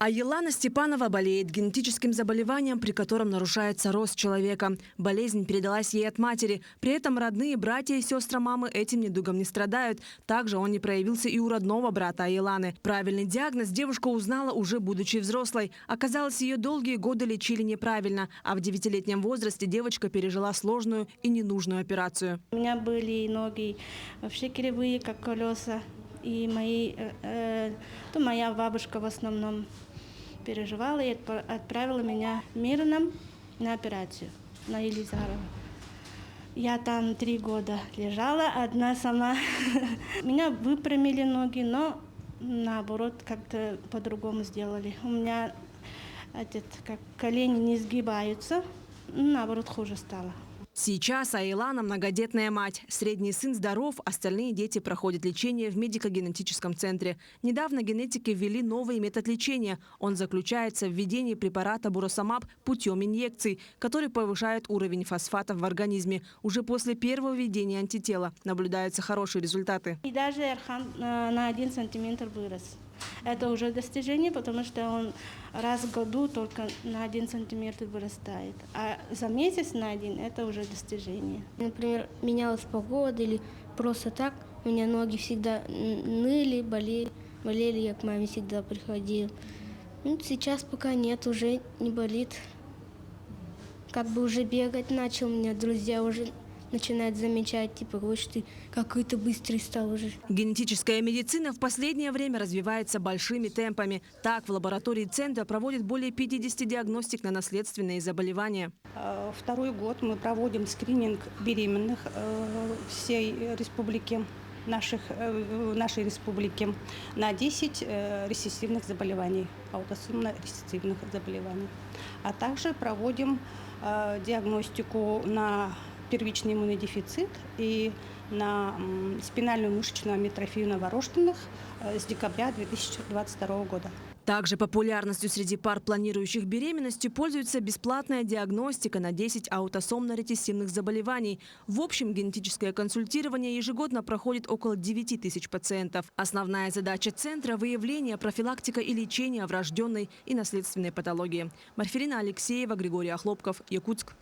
Аелана Степанова болеет генетическим заболеванием, при котором нарушается рост человека. Болезнь передалась ей от матери. При этом родные, братья и сестры мамы этим недугом не страдают. Также он не проявился и у родного брата Аеланы. Правильный диагноз девушка узнала уже будучи взрослой. Оказалось, ее долгие годы лечили неправильно. А в 9-летнем возрасте девочка пережила сложную и ненужную операцию. У меня были ноги вообще кривые, как колеса. И моя бабушка в основном переживала и отправила меня мирным на операцию на Елизарова. Я там 3 года лежала, одна сама. Меня выпрямили ноги, но наоборот как-то по-другому сделали. У меня колени не сгибаются, наоборот хуже стало. Сейчас Аелана многодетная мать. Средний сын здоров, остальные дети проходят лечение в медико-генетическом центре. Недавно генетики ввели новый метод лечения. Он заключается в введении препарата буросамаб путем инъекций, который повышает уровень фосфатов в организме. Уже после первого введения антитела наблюдаются хорошие результаты. И даже Эрхан на 1 сантиметр вырос. Это уже достижение, потому что он раз в году только на 1 сантиметр вырастает. А за месяц на 1 – это уже достижение. Например, менялась погода или просто так, у меня ноги всегда ныли, болели, я к маме всегда приходила. Сейчас пока нет, уже не болит. Как бы уже бегать начал, у меня друзья уже начинает замечать, типа, вот ты какой-то быстрый стал уже. Генетическая медицина в последнее время развивается большими темпами. Так, в лаборатории центра проводят более 50 диагностик на наследственные заболевания. 2-й год мы проводим скрининг беременных всей республики, нашей республики, на 10 рецессивных заболеваний, аутосомно-рецессивных заболеваний. А также проводим диагностику на первичный иммунодефицит и на спинальную мышечную амиотрофию новорожденных с декабря 2022 года. Также популярностью среди пар, планирующих беременностью, пользуется бесплатная диагностика на 10 аутосомно-рецессивных заболеваний. В общем, генетическое консультирование ежегодно проходит около 9 тысяч пациентов. Основная задача центра – выявление, профилактика и лечение врожденной и наследственной патологии. Марферина Алексеева, Григорий Охлопков, Якутск.